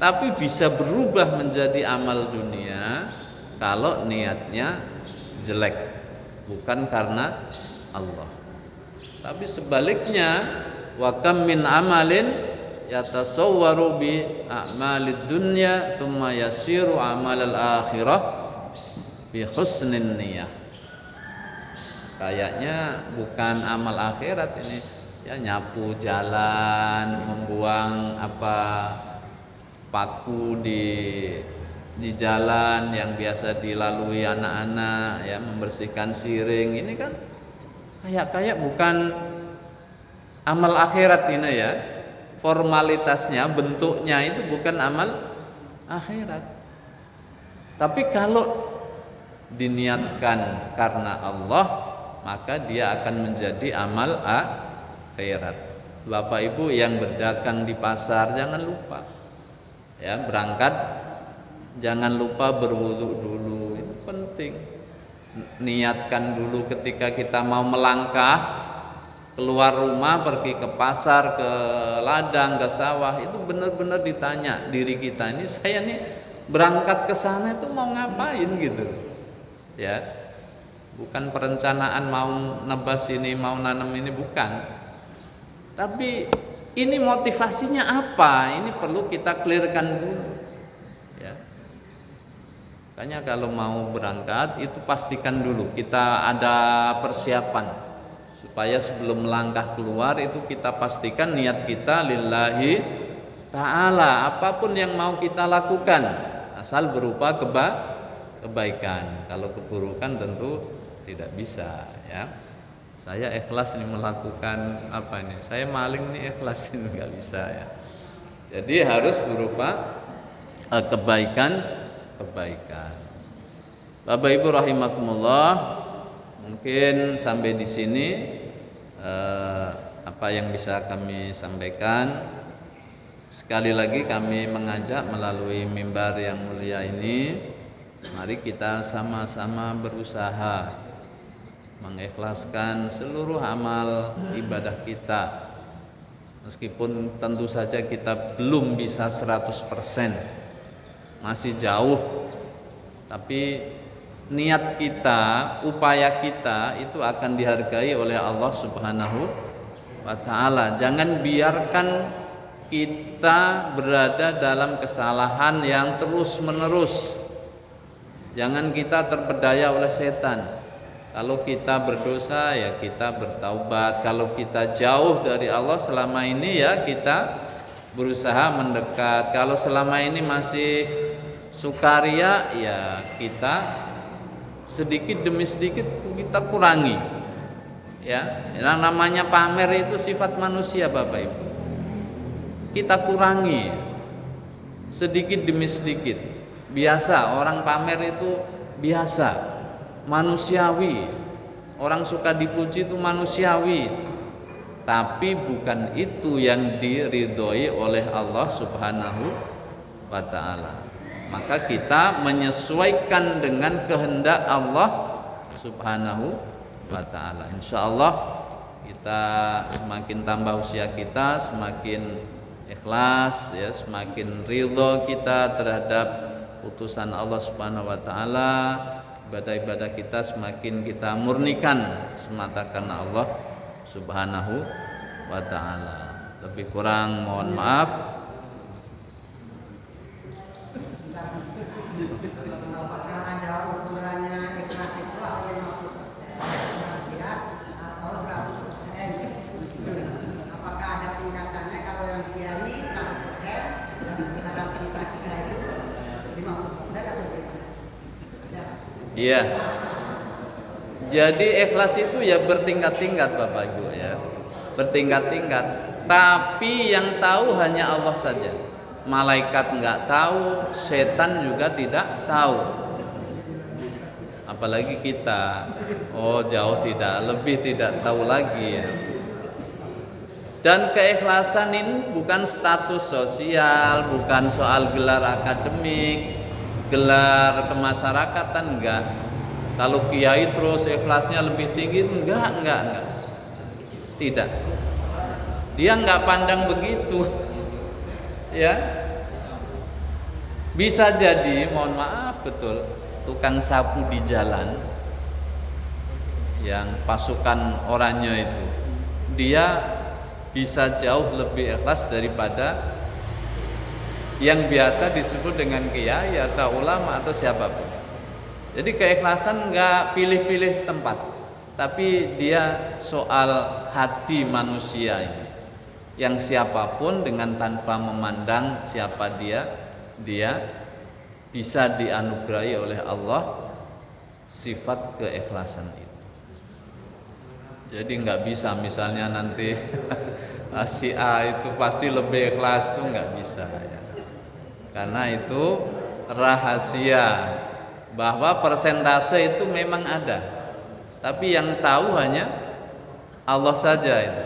Tapi bisa berubah menjadi amal dunia kalau niatnya jelek, bukan karena Allah. Tapi sebaliknya, wa kam min amalin yatasawwaru bi a'malid dunya thumma yasiru a'malal akhirah bi husnin niyah. Kayaknya bukan amal akhirat ini, ya, nyapu jalan, membuang paku di jalan yang biasa dilalui anak-anak, ya, membersihkan siring, ini kan kayak bukan amal akhirat ini, ya. Formalitasnya, bentuknya itu bukan amal akhirat. Tapi kalau diniatkan karena Allah, maka dia akan menjadi amal akhirat. Bapak Ibu yang berdagang di pasar, jangan lupa, ya, berangkat jangan lupa berwudu dulu, itu penting. Niatkan dulu ketika kita mau melangkah keluar rumah, pergi ke pasar, ke ladang, ke sawah, itu benar-benar ditanya diri kita, ini saya nih berangkat ke sana itu mau ngapain gitu, ya. Bukan perencanaan mau nebas ini, mau nanam ini, bukan. Tapi ini motivasinya apa? Ini perlu kita clearkan dulu, ya. Makanya kalau mau berangkat itu pastikan dulu kita ada persiapan, supaya sebelum langkah keluar itu kita pastikan niat kita lillahi ta'ala. Apapun yang mau kita lakukan asal berupa kebaikan. Kalau keburukan tentu tidak bisa, ya. Saya ikhlas ini melakukan apa ini? Saya maling nih, ikhlas ini nggak bisa, ya. Jadi harus berupa kebaikan. Bapak Ibu rahimakumullah, mungkin sampai di sini apa yang bisa kami sampaikan. Sekali lagi kami mengajak melalui mimbar yang mulia ini, mari kita sama-sama berusaha mengikhlaskan seluruh amal ibadah kita. Meskipun tentu saja kita belum bisa 100%, masih jauh, tapi niat kita, upaya kita itu akan dihargai oleh Allah Subhanahu wa ta'ala. Jangan biarkan kita berada dalam kesalahan yang terus menerus. Jangan kita terpedaya oleh setan. Kalau kita berdosa ya kita bertaubat. Kalau kita jauh dari Allah selama ini ya kita berusaha mendekat. Kalau selama ini masih sukaria ya kita sedikit demi sedikit kita kurangi. Ya, yang namanya pamer itu sifat manusia, Bapak Ibu. Kita kurangi sedikit demi sedikit. Biasa orang pamer itu biasa, manusiawi. Orang suka dipuji itu manusiawi. Tapi bukan itu yang diridhoi oleh Allah Subhanahu wa ta'ala. Maka kita menyesuaikan dengan kehendak Allah Subhanahu wa ta'ala. Insyaallah kita semakin tambah usia kita, semakin ikhlas ya, semakin ridho kita terhadap putusan Allah Subhanahu wa ta'ala. Ibadah-ibadah kita semakin kita murnikan semata karena Allah Subhanahu wa ta'ala. Lebih kurang mohon maaf. Apakah ada ukurannya ikhlas itu atau 50% atau 100%? Apakah ada tingkatannya kalau yang kiai 100%, yang kita kita itu 50% atau gimana? Iya. Jadi ikhlas itu ya bertingkat-tingkat Bapak Ibu ya. Bertingkat-tingkat. Tapi yang tahu hanya Allah saja. Malaikat enggak tahu, setan juga tidak tahu. Apalagi kita. Oh, jauh tidak, lebih tidak tahu lagi ya. Dan keikhlasan ini bukan status sosial, bukan soal gelar akademik, gelar kemasyarakatan, enggak. Kalau kiai terus ikhlasnya lebih tinggi, enggak. Tidak. Dia enggak pandang begitu. Ya. Bisa jadi, mohon maaf betul, tukang sapu di jalan yang pasukan orangnya itu, dia bisa jauh lebih ikhlas daripada yang biasa disebut dengan kiai atau ulama atau siapapun. Jadi keikhlasan enggak pilih-pilih tempat, tapi dia soal hati manusia ini. Yang siapapun dengan tanpa memandang siapa dia bisa dianugerahi oleh Allah sifat keikhlasan itu. Jadi enggak bisa misalnya nanti si A itu pasti lebih ikhlas, itu enggak bisa ya. Karena itu rahasia, bahwa persentase itu memang ada, tapi yang tahu hanya Allah saja itu.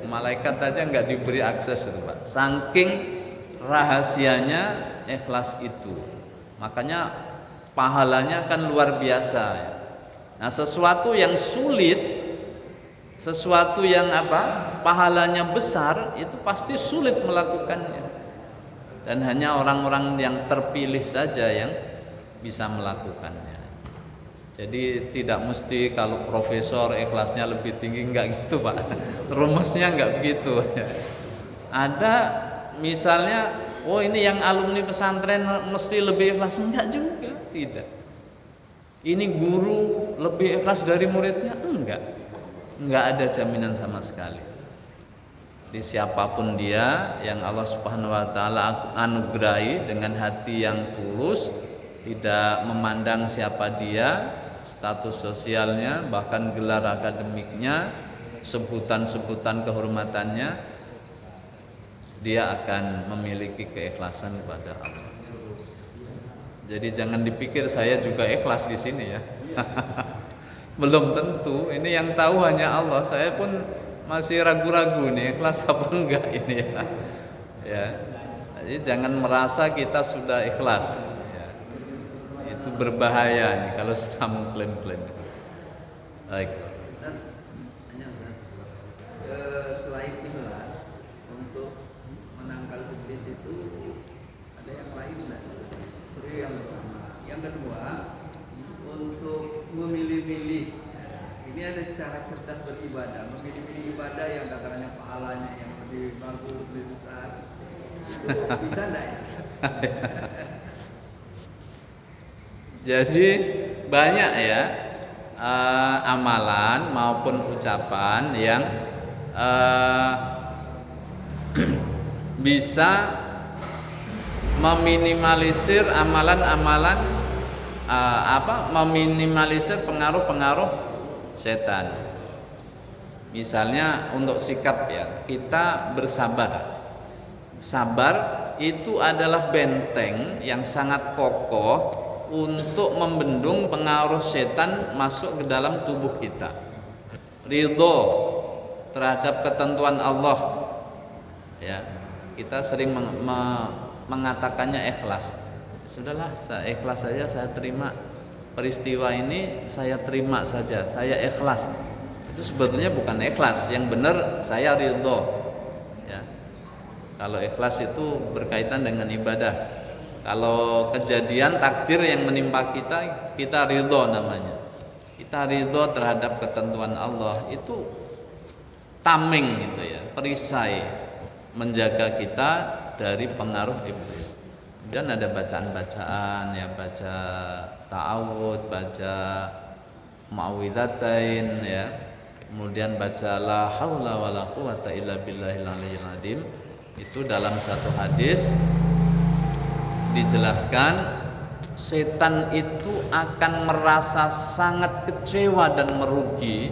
Malaikat aja nggak diberi akses itu Pak. Saking rahasianya ikhlas itu, makanya pahalanya kan luar biasa ya. Nah, sesuatu yang sulit, sesuatu yang pahalanya besar, itu pasti sulit melakukannya. Dan hanya orang-orang yang terpilih saja yang bisa melakukannya. Jadi tidak mesti kalau profesor ikhlasnya lebih tinggi, enggak gitu Pak. Rumusnya enggak begitu. Ada misalnya, oh ini yang alumni pesantren mesti lebih ikhlas, enggak juga. tidak. Ini guru lebih ikhlas dari muridnya? Enggak ada jaminan sama sekali. Di siapapun dia yang Allah Subhanahu wa taala anugerahi dengan hati yang tulus, tidak memandang siapa dia, status sosialnya, bahkan gelar akademiknya, sebutan-sebutan kehormatannya, dia akan memiliki keikhlasan kepada Allah. Jadi jangan dipikir saya juga ikhlas di sini ya. Belum tentu. Ini yang tahu hanya Allah. Saya pun masih ragu-ragu nih ikhlas apa enggak ini ya. Ya. Jadi jangan merasa kita sudah ikhlas. Ya. Itu berbahaya nih kalau sudah mengklaim-klaim. Baik. Selain ikhlas untuk menangkal iblis itu ada yang lain enggak? Itu yang pertama. Yang kedua, untuk memilih-milih. Ini ada cara cerdas beribadah, memilih-milih ibadah yang katakannya pahalanya yang lebih bagus, lebih besar. Itu bisa enggak ya? Jadi banyak ya amalan maupun ucapan yang bisa meminimalisir amalan-amalan meminimalisir pengaruh-pengaruh setan. Misalnya untuk sikap ya, kita bersabar. Sabar itu adalah benteng yang sangat kokoh untuk membendung pengaruh setan masuk ke dalam tubuh kita. Ridho terhadap ketentuan Allah. Ya, kita sering mengatakannya ikhlas. Sudahlah, saya ikhlas saja, saya terima peristiwa ini, saya terima saja, saya ikhlas. Itu sebetulnya bukan ikhlas, yang benar saya ridho. Ya. Kalau ikhlas itu berkaitan dengan ibadah. Kalau kejadian takdir yang menimpa kita, kita ridho namanya. Kita ridho terhadap ketentuan Allah. Itu tameng gitu ya, perisai menjaga kita dari pengaruh iblis. Dan ada bacaan-bacaan ya, baca ta'awud, baca muawwidzatain ya. Kemudian baca la haula wala quwata illa billahil aliyyil azim. Itu dalam satu hadis dijelaskan setan itu akan merasa sangat kecewa dan merugi,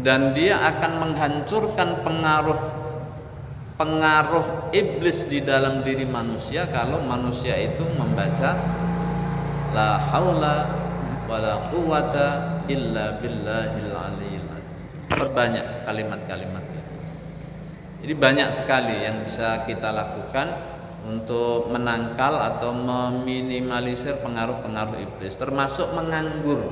dan dia akan menghancurkan pengaruh iblis di dalam diri manusia kalau manusia itu membaca la haula wala quwata illa billahil aliyyil azim. Perbanyak kalimat-kalimatnya. Jadi banyak sekali yang bisa kita lakukan untuk menangkal atau meminimalisir pengaruh-pengaruh iblis, termasuk menganggur.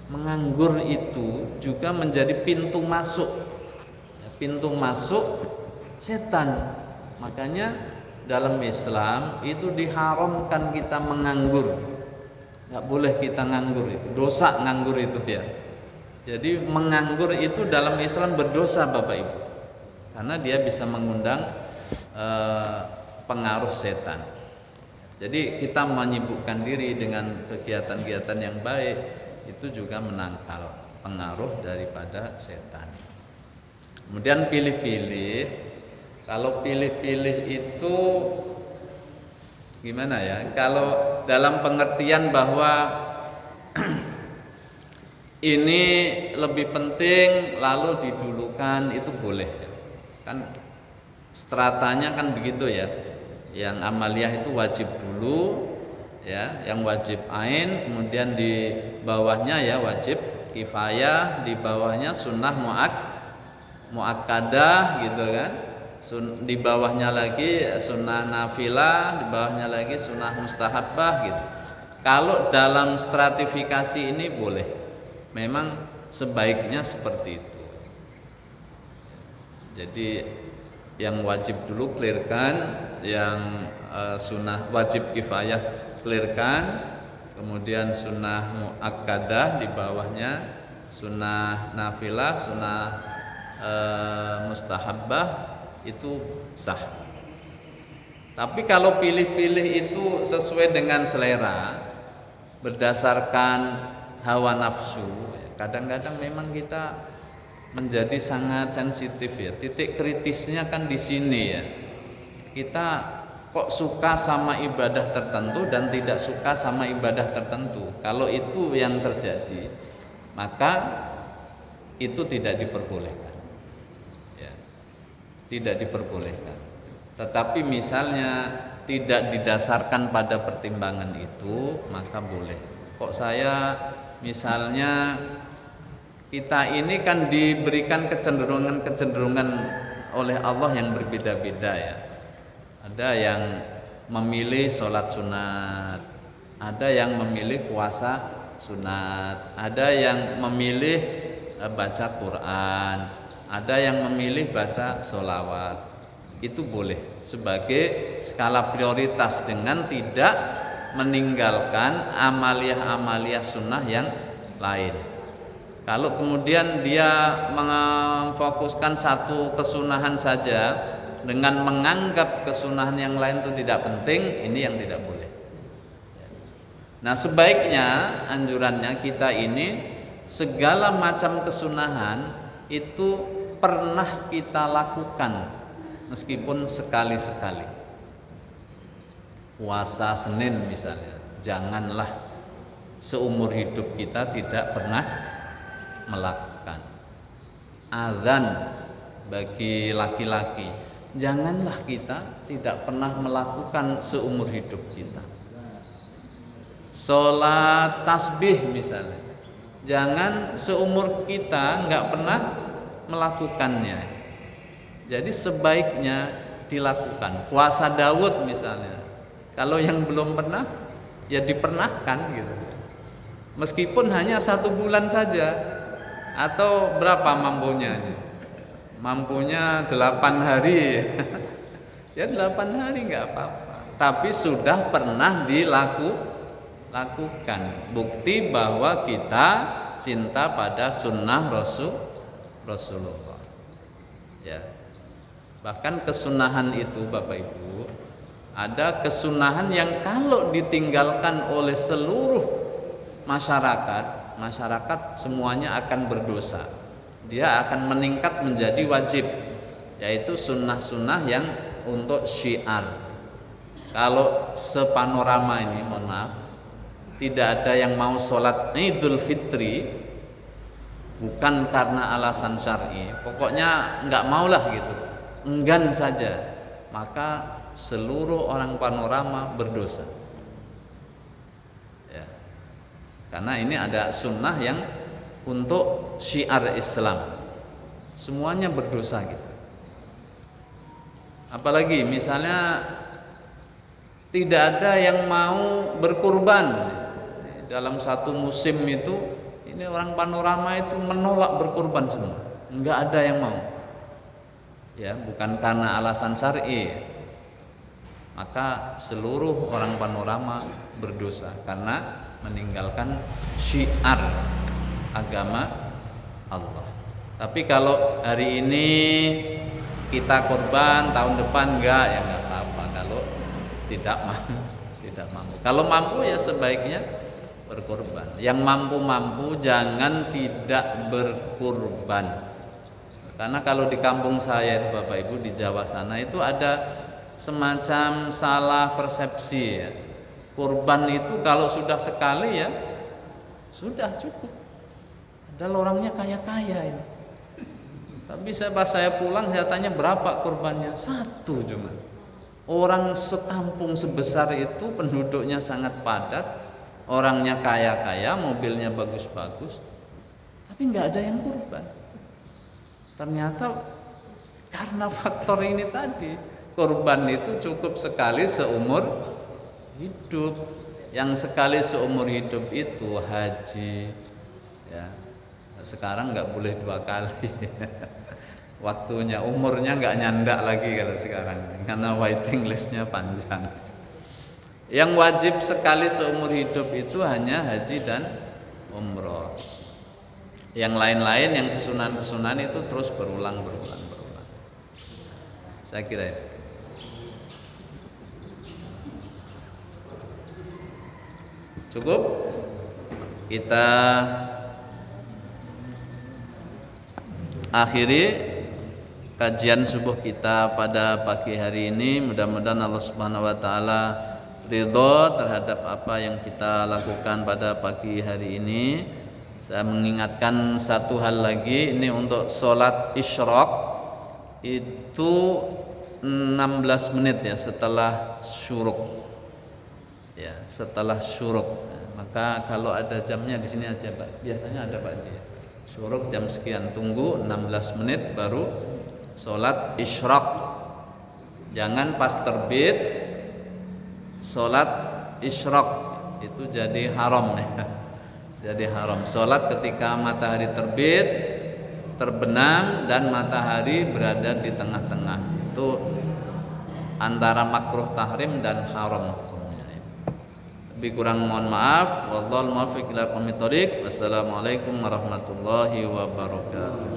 Menganggur itu juga menjadi pintu masuk setan. Makanya dalam Islam itu diharamkan kita menganggur. Nggak boleh kita nganggur, itu dosa nganggur itu ya. Jadi menganggur itu dalam Islam berdosa Bapak Ibu, karena dia bisa mengundang pengaruh setan. Jadi kita menyibukkan diri dengan kegiatan-kegiatan yang baik, itu juga menangkal pengaruh daripada setan. Kemudian pilih-pilih. Kalau pilih-pilih itu gimana ya? Kalau dalam pengertian bahwa ini lebih penting lalu didulukan, itu boleh ya. Kan stratanya kan begitu ya. Yang amaliyah itu wajib dulu ya, yang wajib ain, kemudian di bawahnya ya wajib kifayah, di bawahnya sunnah muakkadah gitu kan. Di bawahnya lagi sunnah nafilah, di bawahnya lagi sunnah mustahabbah gitu. Kalau dalam stratifikasi ini boleh, memang sebaiknya seperti itu. Jadi yang wajib dulu clearkan, yang sunnah wajib kifayah clearkan, kemudian sunnah muakkadah di bawahnya, sunnah nafilah, sunnah mustahabbah itu sah. Tapi kalau pilih-pilih itu sesuai dengan selera, berdasarkan hawa nafsu, kadang-kadang memang kita menjadi sangat sensitif ya. Titik kritisnya kan di sini ya. Kita kok suka sama ibadah tertentu dan tidak suka sama ibadah tertentu. Kalau itu yang terjadi, maka itu tidak diperbolehkan. Ya, tidak diperbolehkan. Tetapi misalnya tidak didasarkan pada pertimbangan itu, maka boleh. Kok saya misalnya kita ini kan diberikan kecenderungan oleh Allah yang berbeda-beda ya. Ada yang memilih sholat sunat, ada yang memilih puasa sunat, ada yang memilih baca Quran, ada yang memilih baca sholawat. Itu boleh sebagai skala prioritas dengan tidak meninggalkan amaliyah-amaliyah sunnah yang lain. Kalau kemudian dia memfokuskan satu kesunahan saja dengan menganggap kesunahan yang lain itu tidak penting, ini yang tidak boleh. Nah, sebaiknya anjurannya kita ini segala macam kesunahan itu pernah kita lakukan meskipun sekali-sekali. Puasa Senin misalnya, janganlah seumur hidup kita tidak pernah melakukan. Azan bagi laki-laki, janganlah kita tidak pernah melakukan seumur hidup kita. Sholat tasbih misalnya, jangan seumur kita nggak pernah melakukannya. Jadi sebaiknya dilakukan. Puasa Daud misalnya, kalau yang belum pernah ya dipernahkan gitu. Meskipun hanya 1 bulan saja, atau berapa mampunya? Mampunya 8 hari. Ya 8 hari nggak apa-apa. Tapi sudah pernah dilakukan. Bukti bahwa kita cinta pada sunnah Rasulullah. Ya. Bahkan kesunahan itu Bapak Ibu, ada kesunahan yang kalau ditinggalkan oleh seluruh masyarakat semuanya akan berdosa. Dia akan meningkat menjadi wajib, yaitu sunnah-sunnah yang untuk syiar. Kalau sepanorama ini, mohon maaf, tidak ada yang mau sholat Idul Fitri bukan karena alasan syar'i, pokoknya nggak maulah gitu, enggan saja, maka seluruh orang panorama berdosa ya. Karena ini ada sunnah yang untuk syiar Islam, semuanya berdosa gitu. Apalagi misalnya tidak ada yang mau berkurban dalam satu musim itu, ini orang panorama itu menolak berkurban semua, nggak ada yang mau. Ya, bukan karena alasan syar'i, maka seluruh orang panorama berdosa karena meninggalkan syiar agama Allah. Tapi kalau hari ini kita korban, tahun depan enggak, ya enggak apa-apa. Kalau tidak mampu, kalau mampu ya sebaiknya berkorban. Yang mampu jangan tidak berkorban. Karena kalau di kampung saya itu Bapak Ibu, di Jawa sana itu ada semacam salah persepsi ya. Kurban itu kalau sudah sekali ya sudah cukup. Padahal orangnya kaya-kaya ini. Tapi pas saya pulang saya tanya berapa kurbannya? 1 cuma. Orang sekampung sebesar itu, penduduknya sangat padat, orangnya kaya-kaya, mobilnya bagus-bagus, tapi nggak ada yang kurban. Ternyata karena faktor ini tadi, kurban itu cukup sekali seumur hidup. Yang sekali seumur hidup itu haji ya. Sekarang nggak boleh 2 kali. Waktunya, umurnya nggak nyandak lagi kalau sekarang, karena waiting listnya panjang. Yang wajib sekali seumur hidup itu hanya haji dan umroh. Yang lain-lain, yang kesunahan-kesunahan itu terus berulang. Saya kira itu. Cukup? Kita akhiri kajian subuh kita pada pagi hari ini. Mudah-mudahan Allah Subhanahu wa taala ridho terhadap apa yang kita lakukan pada pagi hari ini. Saya mengingatkan satu hal lagi, ini untuk sholat isyraq itu 16 menit ya setelah syuruk. Ya, setelah syuruk. Maka kalau ada jamnya di sini aja Pak. Biasanya ada Pak Haji. Syuruk jam sekian, tunggu 16 menit baru sholat isyraq. Jangan pas terbit sholat isyraq, itu jadi haram ya. Jadi haram. Sholat ketika matahari terbit, terbenam dan matahari berada di tengah-tengah. Itu antara makruh tahrim dan haram. Lebih kurang mohon maaf. Wallahul muwaffiq ila aqwamit thoriq. Wassalamualaikum warahmatullahi wabarakatuh.